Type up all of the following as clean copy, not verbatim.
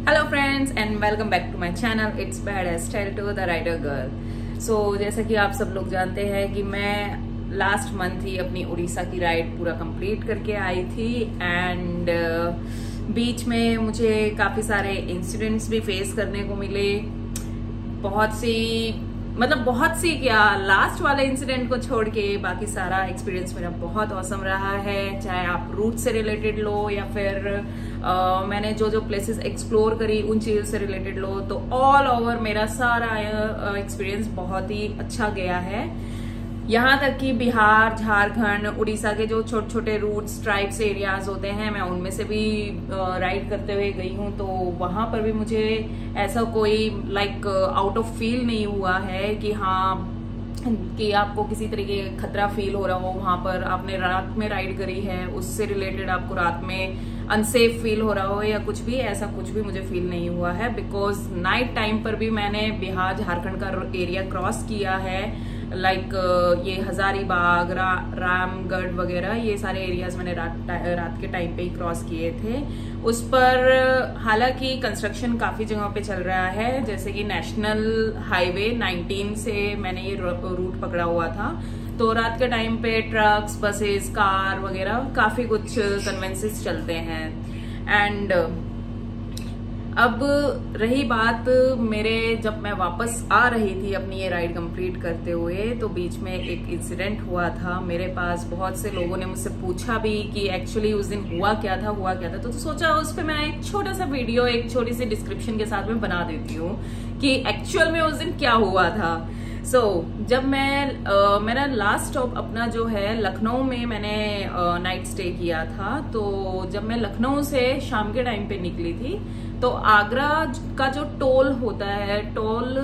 Hello friends and welcome back to my channel it's bad style to the rider girl. So जैसा कि आप सब लोग जानते हैं कि मैं लास्ट मंथ ही अपनी उड़ीसा की राइड पूरा कंप्लीट करके आई थी एंड बीच में मुझे काफी सारे इंसिडेंट्स भी फेस करने को मिले। बहुत सी क्या, लास्ट वाले इंसिडेंट को छोड़ के बाकी सारा एक्सपीरियंस मेरा बहुत ऑसम रहा है। चाहे आप रूट से रिलेटेड लो या फिर मैंने जो जो प्लेसेस एक्सप्लोर करी उन चीजों से रिलेटेड लो, तो ऑल ओवर मेरा सारा एक्सपीरियंस बहुत ही अच्छा गया है। यहाँ तक कि बिहार, झारखंड, उड़ीसा के जो छोटे छोटे रूट्स, ट्राइब्स एरियाज होते हैं, मैं उनमें से भी राइड करते हुए गई हूँ। तो वहां पर भी मुझे ऐसा कोई आउट ऑफ फील नहीं हुआ है कि हाँ कि आपको किसी तरीके का खतरा फील हो रहा हो। वहां पर आपने रात में राइड करी है, उससे रिलेटेड आपको रात में अनसेफ फील हो रहा हो या कुछ भी, ऐसा कुछ भी मुझे फील नहीं हुआ है। बिकॉज नाइट टाइम पर भी मैंने बिहार झारखंड का एरिया क्रॉस किया है। ये हजारीबाग, रामगढ़ वगैरह, ये सारे एरियाज मैंने रात के टाइम पे ही क्रॉस किए थे। उस पर हालांकि कंस्ट्रक्शन काफी जगहों पे चल रहा है, जैसे कि नेशनल हाईवे 19 से मैंने ये रूट पकड़ा हुआ था। तो रात के टाइम पे ट्रक्स, बसेस, कार वगैरह काफी कुछ कन्वेंसेस चलते हैं। एंड अब रही बात मेरे, जब मैं वापस आ रही थी अपनी ये राइड कंप्लीट करते हुए, तो बीच में एक इंसिडेंट हुआ था। मेरे पास बहुत से लोगों ने मुझसे पूछा भी कि एक्चुअली उस दिन हुआ क्या था। तो सोचा उस पर मैं एक छोटा सा वीडियो एक छोटी सी डिस्क्रिप्शन के साथ में बना देती हूँ कि एक्चुअल में उस दिन क्या हुआ था। जब मेरा लास्ट स्टॉप अपना जो है लखनऊ में, मैंने नाइट स्टे किया था। तो जब मैं लखनऊ से शाम के टाइम पे निकली थी, तो आगरा का जो टोल होता है, टोल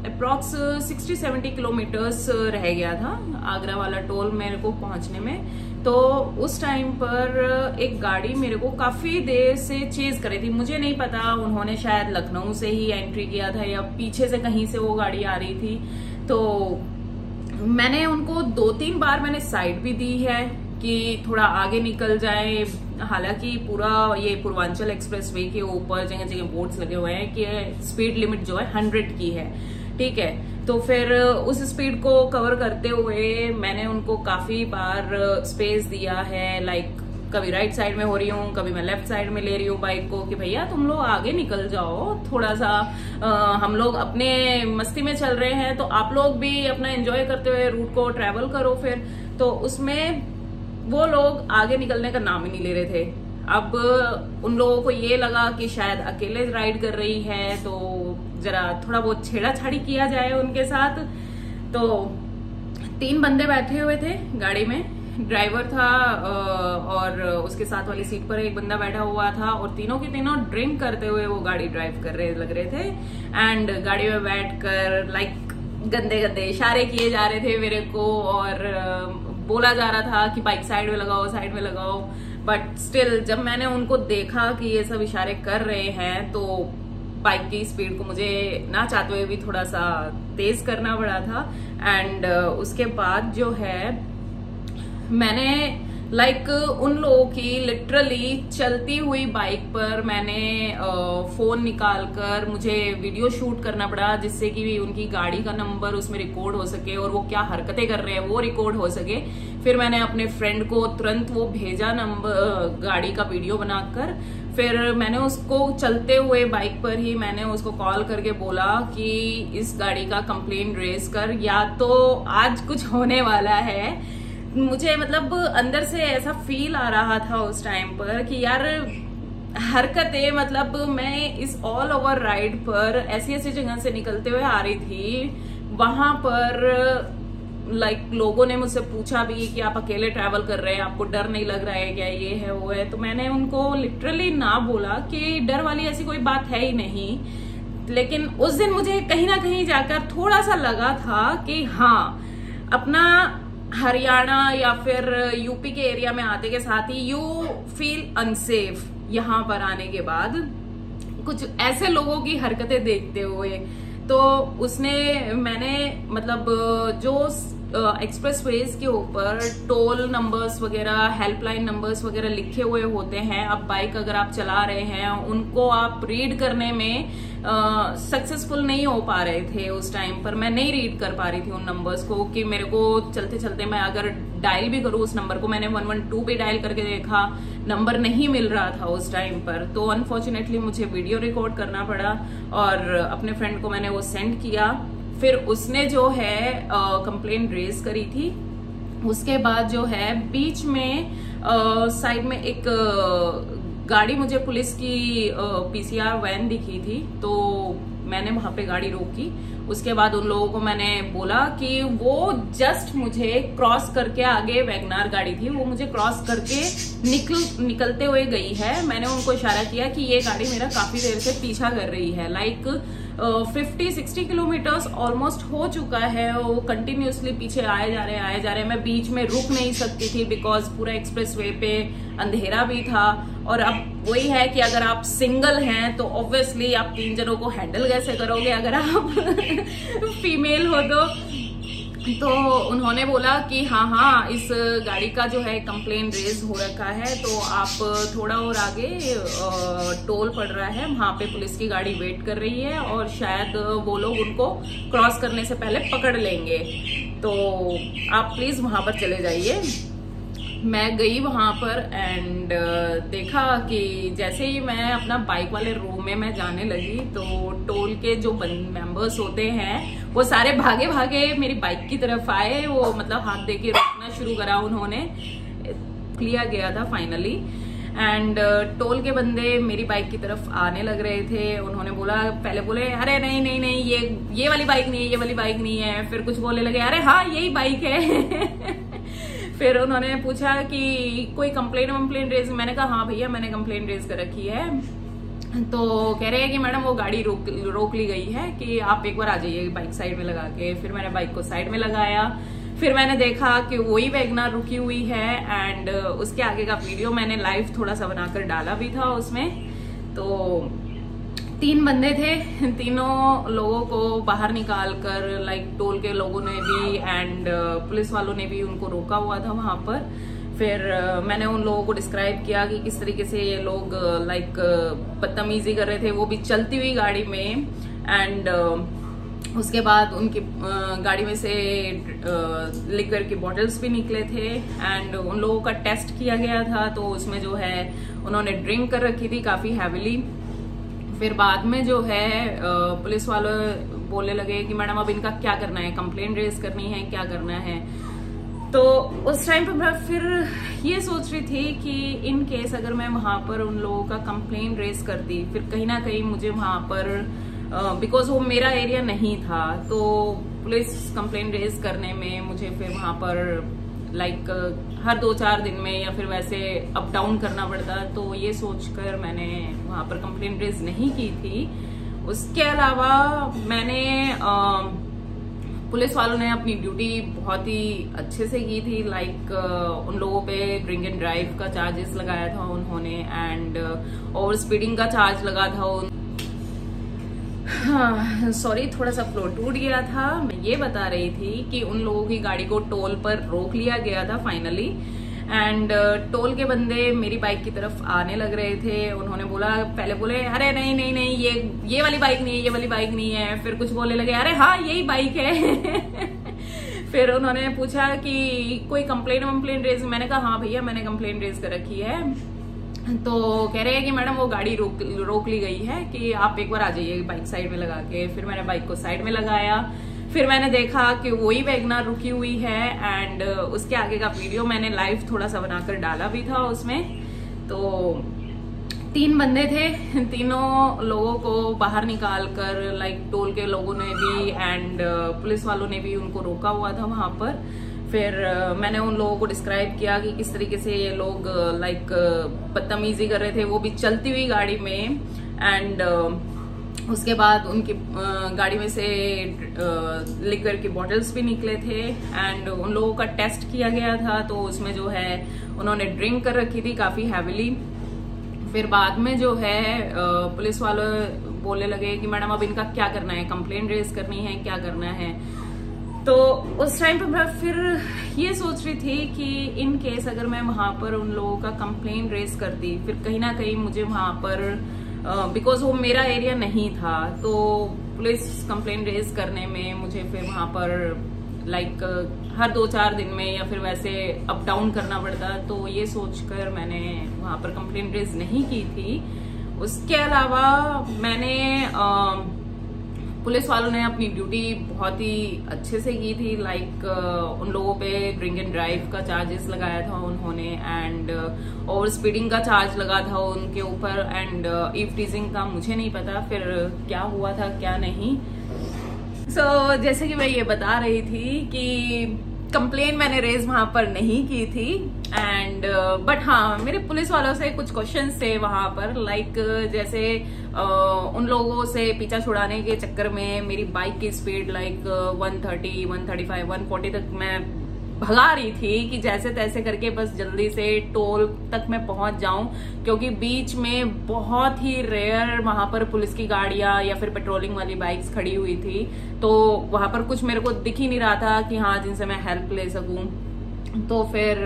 अप्रॉक्स 60-70 किलोमीटर्स रह गया था आगरा वाला टोल मेरे को पहुंचने में। तो उस टाइम पर एक गाड़ी मेरे को काफी देर से चेज कर रही थी। मुझे नहीं पता, उन्होंने शायद लखनऊ से ही एंट्री किया था या पीछे से कहीं से वो गाड़ी आ रही थी। तो मैंने उनको 2-3 बार मैंने साइड भी दी है कि थोड़ा आगे निकल जाए। हालांकि पूरा ये पूर्वांचल एक्सप्रेसवे के ऊपर जगह जगह बोर्ड्स लगे हुए हैं कि स्पीड लिमिट जो है 100 की है, ठीक है। तो फिर उस स्पीड को कवर करते हुए मैंने उनको काफी बार स्पेस दिया है। कभी राइट साइड में हो रही हूँ, कभी मैं लेफ्ट साइड में ले रही हूँ बाइक को कि भैया तुम लोग आगे निकल जाओ थोड़ा सा। हम लोग अपने मस्ती में चल रहे हैं, तो आप लोग भी अपना एंजॉय करते हुए रूट को ट्रेवल करो। फिर तो उसमें वो लोग आगे निकलने का नाम ही नहीं ले रहे थे। अब उन लोगों को ये लगा कि शायद अकेले राइड कर रही है, तो जरा थोड़ा बहुत छेड़ाछाड़ी किया जाए उनके साथ। तो 3 बंदे बैठे हुए थे गाड़ी में, ड्राइवर था और उसके साथ वाली सीट पर एक बंदा बैठा हुआ था, और तीनों के तीनों ड्रिंक करते हुए वो गाड़ी ड्राइव कर रहे लग रहे थे। एंड गाड़ी में बैठकर गंदे गंदे इशारे किए जा रहे थे मेरे को, और बोला जा रहा था कि बाइक साइड में लगाओ। बट स्टिल जब मैंने उनको देखा कि ये सब इशारे कर रहे हैं, तो बाइक की स्पीड को मुझे ना चाहते हुए भी थोड़ा सा तेज करना पड़ा था। एंड उसके बाद जो है मैंने उन लोगों की लिटरली चलती हुई बाइक पर मैंने फोन निकालकर मुझे वीडियो शूट करना पड़ा, जिससे कि उनकी गाड़ी का नंबर उसमें रिकॉर्ड हो सके और वो क्या हरकतें कर रहे हैं वो रिकॉर्ड हो सके। फिर मैंने अपने फ्रेंड को तुरंत वो भेजा नंबर, गाड़ी का वीडियो बनाकर। फिर मैंने उसको चलते हुए बाइक पर ही मैंने उसको कॉल करके बोला कि इस गाड़ी का कंप्लेंट रेज कर, या तो आज कुछ होने वाला है। मुझे अंदर से ऐसा फील आ रहा था उस टाइम पर कि यार हरकतें, मैं इस ऑल ओवर राइड पर ऐसी ऐसी जगह से निकलते हुए आ रही थी। वहां पर लोगों ने मुझसे पूछा भी कि आप अकेले ट्रैवल कर रहे हैं, आपको डर नहीं लग रहा है क्या, ये है वो है। तो मैंने उनको लिटरली ना बोला कि डर वाली ऐसी कोई बात है ही नहीं। लेकिन उस दिन मुझे कहीं ना कहीं जाकर थोड़ा सा लगा था कि हाँ, अपना हरियाणा या फिर यूपी के एरिया में आते के साथ ही यू फील अनसेफ यहाँ पर आने के बाद कुछ ऐसे लोगों की हरकतें देखते हुए। तो मैंने जो एक्सप्रेसवेज के ऊपर टोल नंबर्स वगैरह, हेल्पलाइन नंबर्स वगैरह लिखे हुए होते हैं। अब बाइक अगर आप चला रहे हैं, उनको आप रीड करने में सक्सेसफुल नहीं हो पा रहे थे उस टाइम पर। मैं नहीं रीड कर पा रही थी उन नंबर्स को, कि मेरे को चलते चलते मैं अगर डायल भी करूँ उस नंबर को, मैंने 112 पे डायल करके देखा, नंबर नहीं मिल रहा था उस टाइम पर। तो अनफॉर्चुनेटली मुझे वीडियो रिकॉर्ड करना पड़ा और अपने फ्रेंड को मैंने वो सेंड किया। फिर उसने जो है कंप्लेंट रेज करी थी। उसके बाद जो है बीच में साइड में एक गाड़ी, मुझे पुलिस की पीसीआर वैन दिखी थी, तो मैंने वहां पे गाड़ी रोकी। उसके बाद उन लोगों को मैंने बोला कि वो जस्ट मुझे क्रॉस करके, आगे वैगनार गाड़ी थी, वो मुझे क्रॉस करके निकलते हुए गई है। मैंने उनको इशारा किया कि ये गाड़ी मेरा काफी देर से पीछा कर रही है, लाइक 50-60 किलोमीटर्स ऑलमोस्ट हो चुका है। वो कंटिन्यूसली पीछे आए जा रहे हैं। मैं बीच में रुक नहीं सकती थी बिकॉज पूरा एक्सप्रेस वे पे अंधेरा भी था। और अब वही है कि अगर आप सिंगल हैं तो ऑब्वियसली आप 3 जनों को हैंडल कैसे करोगे अगर आप फीमेल हो तो उन्होंने बोला कि हाँ, इस गाड़ी का जो है कंप्लेन रेज हो रखा है, तो आप थोड़ा और आगे टोल पड़ रहा है, वहां पे पुलिस की गाड़ी वेट कर रही है और शायद वो लोग उनको क्रॉस करने से पहले पकड़ लेंगे, तो आप प्लीज वहां पर चले जाइए। मैं गई वहां पर एंड देखा कि जैसे ही मैं अपना बाइक वाले रूम में मैं जाने लगी तो टोल के जो मेंबर्स होते हैं वो सारे भागे भागे मेरी बाइक की तरफ आए। वो मतलब हाथ दे के रोकना शुरू करा उन्होंने। लिया गया था फाइनली एंड टोल के बंदे मेरी बाइक की तरफ आने लग रहे थे। उन्होंने बोला, पहले बोले अरे नहीं ये वाली बाइक नहीं है, ये वाली बाइक नहीं है। फिर कुछ बोलने लगे अरे हाँ यही बाइक है। फिर उन्होंने पूछा कि कोई कंप्लेन रेज, मैंने कहा हाँ भैया मैंने कंप्लेन रेज कर रखी है। तो कह रहे हैं कि मैडम वो गाड़ी रोक ली गई है कि आप एक बार आ जाइए बाइक साइड में लगा के। फिर मैंने बाइक को साइड में लगाया। फिर मैंने देखा कि वही वैगनार रुकी हुई है एंड उसके आगे का वीडियो मैंने लाइव थोड़ा सा बनाकर डाला भी था उसमें। तो 3 बंदे थे, तीनों लोगों को बाहर निकाल कर, लाइक टोल के लोगों ने भी एंड पुलिस वालों ने भी उनको रोका हुआ था वहां पर। फिर मैंने उन लोगों को डिस्क्राइब किया कि किस तरीके से ये लोग लाइक बदतमीजी कर रहे थे, वो भी चलती हुई गाड़ी में। एंड उसके बाद उनकी गाड़ी में से लिक्वर की बॉटल्स भी निकले थे एंड उन लोगों का टेस्ट किया गया था, तो उसमें जो है उन्होंने ड्रिंक कर रखी थी काफी हैविली। फिर बाद में जो है पुलिस वाले बोलने लगे कि मैडम अब इनका क्या करना है, कंप्लेंट रेज करनी है, क्या करना है। तो उस टाइम पे मैं फिर ये सोच रही थी कि इन केस अगर मैं वहां पर उन लोगों का कंप्लेंट रेज करती, फिर कहीं ना कहीं मुझे वहां पर बिकॉज वो मेरा एरिया नहीं था, तो पुलिस कंप्लेंट रेज करने में मुझे फिर वहां पर लाइक हर 2-4 दिन में या फिर वैसे अप डाउन करना पड़ता। तो ये सोचकर मैंने वहां पर कंप्लेंट रेज नहीं की थी। उसके अलावा मैंने पुलिस वालों ने अपनी ड्यूटी बहुत ही अच्छे से की थी। लाइक उन लोगों पे ड्रिंक एंड ड्राइव का चार्जेस लगाया था उन्होंने एंड ओवर स्पीडिंग का चार्ज लगा था। हाँ सॉरी, थोड़ा सा फ्लो टूट गया था। मैं ये बता रही थी कि उन लोगों की गाड़ी को टोल पर रोक लिया गया था फाइनली एंड टोल के बंदे मेरी बाइक की तरफ आने लग रहे थे। उन्होंने बोला, पहले बोले अरे नहीं ये वाली बाइक नहीं है, ये वाली बाइक नहीं है। फिर कुछ बोलने लगे अरे हाँ यही बाइक है। फिर उन्होंने पूछा कि कोई कंप्लेन रेज, मैंने कहा हाँ भैया मैंने कंप्लेन रेज कर रखी है। तो कह रहे हैं कि मैडम वो गाड़ी रोक ली गई है कि आप एक बार आ जाइए बाइक साइड में लगा के। फिर मैंने बाइक को साइड में लगाया। फिर मैंने देखा कि वही वैगनार रुकी हुई है एंड उसके आगे का वीडियो मैंने लाइव थोड़ा सा बनाकर डाला भी था उसमें। तो 3 बंदे थे, तीनों लोगों को बाहर निकाल कर, लाइक टोल के लोगों ने भी एंड पुलिस वालों ने भी उनको रोका हुआ था वहां पर। फिर मैंने उन लोगों को डिस्क्राइब किया कि किस तरीके से ये लोग लाइक बदतमीजी कर रहे थे, वो भी चलती हुई गाड़ी में एंड उसके बाद उनकी गाड़ी में से लिक्वर की बॉटल्स भी निकले थे एंड उन लोगों का टेस्ट किया गया था, तो उसमें जो है उन्होंने ड्रिंक कर रखी थी काफी हैविली। फिर बाद में जो है पुलिस वाले बोलने लगे कि मैडम अब इनका क्या करना है, कंप्लेंट रेज करनी है, क्या करना है। तो उस टाइम पे मैं फिर ये सोच रही थी कि इन केस अगर मैं वहां पर उन लोगों का कंप्लेन रेज करती, फिर कहीं ना कहीं मुझे वहां पर बिकॉज वो मेरा एरिया नहीं था, तो पुलिस कंप्लेन रेज करने में मुझे फिर वहां पर लाइक हर 2-4 दिन में या फिर वैसे अप डाउन करना पड़ता। तो ये सोचकर मैंने वहां पर कंप्लेन रेज नहीं की थी। उसके अलावा मैंने पुलिस वालों ने अपनी ड्यूटी बहुत ही अच्छे से की थी। लाइक उन लोगों पे ड्रिंक एंड ड्राइव का चार्जेस लगाया था उन्होंने, एंड ओवर स्पीडिंग का चार्ज लगा था उनके ऊपर, एंड ईव टीजिंग का मुझे नहीं पता फिर क्या हुआ था क्या नहीं। जैसे कि मैं ये बता रही थी कि कंप्लेन मैंने रेज वहां पर नहीं की थी, एंड बट हाँ मेरे पुलिस वालों से कुछ क्वेश्चंस थे वहां पर। लाइक जैसे उन लोगों से पीछा छुड़ाने के चक्कर में मेरी बाइक की स्पीड लाइक 130, 135, 140 तक मैं भगा रही थी कि जैसे तैसे करके बस जल्दी से टोल तक मैं पहुंच जाऊं, क्योंकि बीच में बहुत ही रेयर वहां पर पुलिस की गाड़ियां या फिर पेट्रोलिंग वाली बाइक्स खड़ी हुई थी। तो वहां पर कुछ मेरे को दिख ही नहीं रहा था कि हाँ जिनसे मैं हेल्प ले सकूं। तो फिर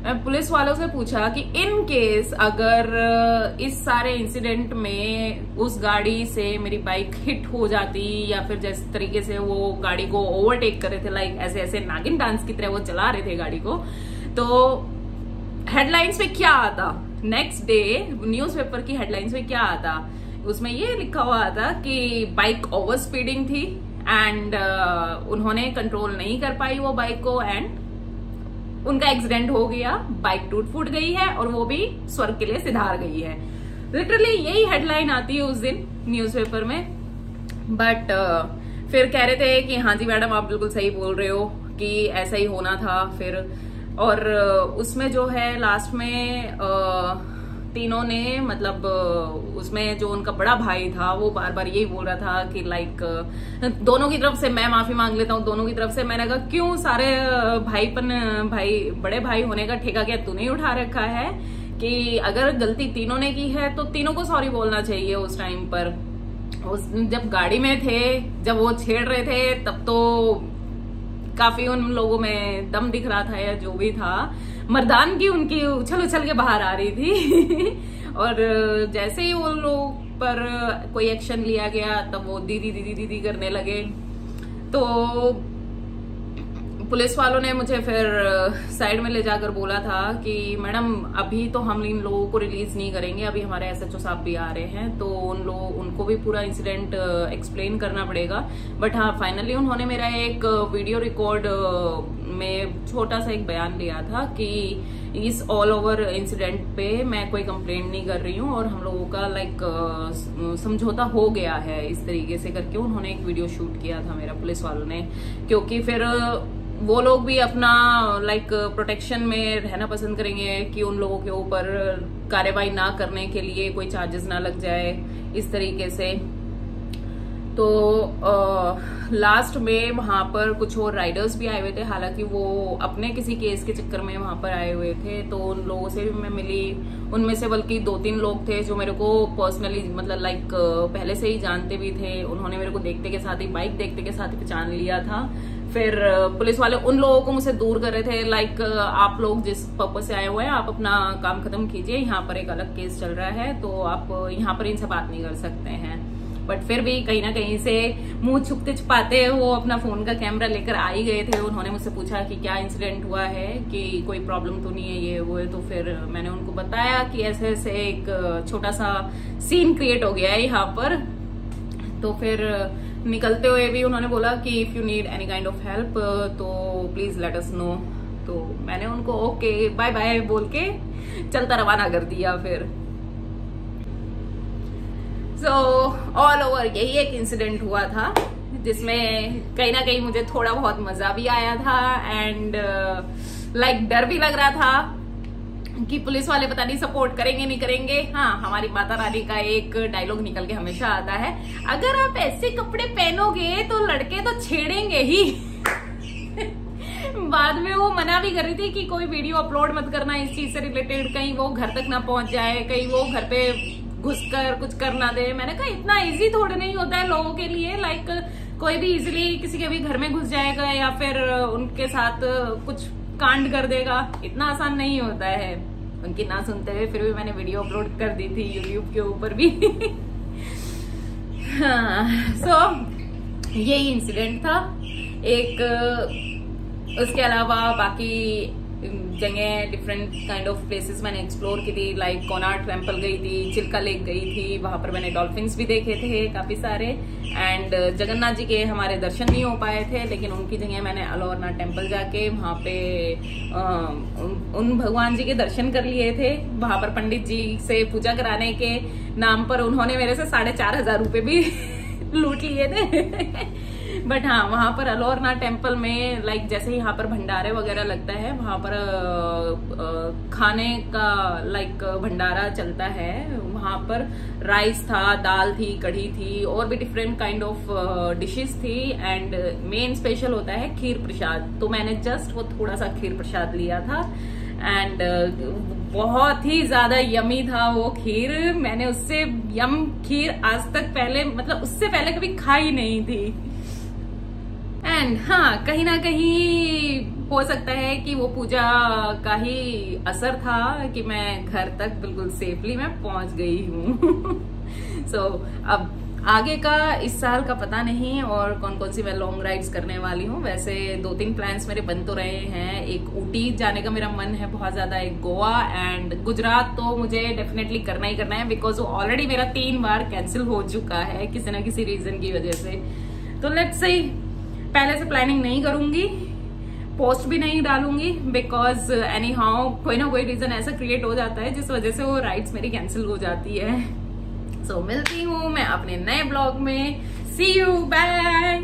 मैं पुलिस वालों से पूछा कि इन केस अगर इस सारे इंसिडेंट में उस गाड़ी से मेरी बाइक हिट हो जाती या फिर जिस तरीके से वो गाड़ी को ओवरटेक कर रहे थे, लाइक ऐसे ऐसे नागिन डांस की तरह वो चला रहे थे गाड़ी को, तो हेडलाइंस में क्या आता, नेक्स्ट डे न्यूज़पेपर की हेडलाइंस में क्या आता, उसमें ये लिखा हुआ था कि बाइक ओवर स्पीडिंग थी एंड उन्होंने कंट्रोल नहीं कर पाई वो बाइक को एंड उनका एक्सीडेंट हो गया, बाइक टूट फूट गई है और वो भी स्वर्ग के लिए सिधार गई है। लिटरली यही हेडलाइन आती है उस दिन न्यूज़पेपर में। बट फिर कह रहे थे कि हाँ जी मैडम आप बिल्कुल सही बोल रहे हो कि ऐसा ही होना था फिर। और उसमें जो है लास्ट में तीनों ने मतलब उसमें जो उनका बड़ा भाई था वो बार बार यही बोल रहा था कि लाइक दोनों की तरफ से मैं माफी मांग लेता हूँ, दोनों की तरफ से। मैंने कहा क्यों, सारे भाई बड़े भाई होने का ठेका क्या तूने ही उठा रखा है कि अगर गलती तीनों ने की है तो तीनों को सॉरी बोलना चाहिए। उस टाइम पर जब गाड़ी में थे, जब वो छेड़ रहे थे, तब तो काफी उन लोगों में दम दिख रहा था या जो भी था, मर्दानगी उनकी उछल उछल के बाहर आ रही थी। और जैसे ही वो लोग पर कोई एक्शन लिया गया तब वो दीदी दीदी दीदी करने लगे। तो पुलिस वालों ने मुझे फिर साइड में ले जाकर बोला था कि मैडम अभी तो हम इन लोगों को रिलीज नहीं करेंगे, अभी हमारे SHO साहब भी आ रहे हैं तो उनको भी पूरा इंसिडेंट एक्सप्लेन करना पड़ेगा। बट हाँ फाइनली उन्होंने मेरा एक वीडियो रिकॉर्ड में छोटा सा एक बयान लिया था कि इस ऑल ओवर इंसिडेंट पे मैं कोई कंप्लेंट नहीं कर रही हूँ और हम लोगों का लाइक समझौता हो गया है, इस तरीके से करके उन्होंने एक वीडियो शूट किया था मेरा पुलिस वालों ने। क्योंकि फिर वो लोग भी अपना लाइक प्रोटेक्शन में रहना पसंद करेंगे कि उन लोगों के ऊपर कार्रवाई ना करने के लिए कोई चार्जेस ना लग जाए इस तरीके से। तो लास्ट में वहां पर कुछ और राइडर्स भी आए हुए थे, हालांकि वो अपने किसी केस के चक्कर में वहां पर आए हुए थे। तो उन लोगों से भी मैं मिली, उनमें से बल्कि 2-3 लोग थे जो मेरे को पर्सनली मतलब लाइक पहले से ही जानते भी थे। उन्होंने मेरे को देखते के साथ ही, बाइक देखते के साथ ही पहचान लिया था। फिर पुलिस वाले उन लोगों को मुझसे दूर कर रहे थे, लाइक आप लोग जिस पर्पज से आए हुए हैं आप अपना काम खत्म कीजिए, यहाँ पर एक अलग केस चल रहा है तो आप यहाँ पर इनसे बात नहीं कर सकते हैं। बट फिर भी कहीं ना कहीं से मुंह छुपते छुपाते वो अपना फोन का कैमरा लेकर आ ही गए थे। उन्होंने मुझसे पूछा कि क्या इंसिडेंट हुआ है, कि कोई प्रॉब्लम तो नहीं है ये वो है। तो फिर मैंने उनको बताया कि ऐसे ऐसे एक छोटा सा सीन क्रिएट हो गया है यहाँ पर। तो फिर निकलते हुए भी उन्होंने बोला कि if you need any kind of help तो प्लीज लेट अस नो। तो मैंने उनको ओके बाय बाय बोल के चलता रवाना कर दिया। फिर सो ऑल ओवर यही एक इंसिडेंट हुआ था जिसमें कहीं ना कहीं मुझे थोड़ा बहुत मजा भी आया था एंड लाइक डर भी लग रहा था कि पुलिस वाले पता नहीं सपोर्ट करेंगे नहीं करेंगे। हाँ, हमारी माता रानी का एक डायलॉग निकल के हमेशा आता है, अगर आप ऐसे कपड़े पहनोगे तो लड़के तो छेड़ेंगे ही। बाद में वो मना भी कर रही थी कि कोई वीडियो अपलोड मत करना इस चीज से रिलेटेड, कहीं वो घर तक ना पहुंच जाए, कहीं वो घर पे घुसकर कुछ कर ना दे। मैंने कहा इतना इजी थोड़े नहीं होता है लोगों के लिए, लाइक कोई भी इजीली किसी के भी घर में घुस जाएगा या फिर उनके साथ कुछ कांड कर देगा, इतना आसान नहीं होता है। उनकी ना सुनते हुए फिर भी मैंने वीडियो अपलोड कर दी थी यूट्यूब के ऊपर भी। हाँ, सो यही इंसिडेंट था एक। उसके अलावा बाकी जगह डिफरेंट काइंड ऑफ प्लेसेस मैंने एक्सप्लोर की थी, लाइक कोणार्क टेम्पल गई थी, चिल्का लेक गई थी, वहां पर मैंने डॉल्फिन्स भी देखे थे काफी सारे। एंड जगन्नाथ जी के हमारे दर्शन नहीं हो पाए थे, लेकिन उनकी जगह मैंने अलौरनाथ टेम्पल जाके वहां पे उन भगवान जी के दर्शन कर लिए थे। वहां पर पंडित जी से पूजा कराने के नाम पर उन्होंने मेरे से 4,500 रुपए भी लूट लिए थे। बट हाँ, वहां पर अलौरनाथ टेम्पल में लाइक जैसे यहाँ पर भंडारे वगैरह लगता है, वहां पर खाने का लाइक भंडारा चलता है। वहां पर राइस था, दाल थी, कढ़ी थी और भी डिफरेंट काइंड ऑफ डिशेस थी। एंड मेन स्पेशल होता है खीर प्रसाद, तो मैंने जस्ट वो थोड़ा सा खीर प्रसाद लिया था। एंड बहुत ही ज्यादा यमी था वो खीर। मैंने उससे यम खीर आज तक पहले मतलब उससे पहले कभी खाई नहीं थी। एंड हाँ, कहीं ना कहीं हो सकता है कि वो पूजा का ही असर था कि मैं घर तक बिल्कुल सेफली मैं पहुंच गई हूँ। सो अब आगे का इस साल का पता नहीं और कौन कौन सी मैं लॉन्ग राइड्स करने वाली हूँ। वैसे 2-3 प्लान्स मेरे बन तो रहे हैं। एक ऊटी जाने का मेरा मन है बहुत ज्यादा, एक गोवा एंड गुजरात तो मुझे डेफिनेटली करना ही करना है, बिकॉज वो ऑलरेडी मेरा 3 बार कैंसिल हो चुका है किसी ना किसी रीजन की वजह से। तो लेट्स सी, पहले से प्लानिंग नहीं करूंगी, पोस्ट भी नहीं डालूंगी, बिकॉज एनी हाउ कोई ना कोई रीजन ऐसा क्रिएट हो जाता है जिस वजह से वो राइड्स मेरी कैंसिल हो जाती है। सो मिलती हूँ मैं अपने नए ब्लॉग में। सी यू, बाय।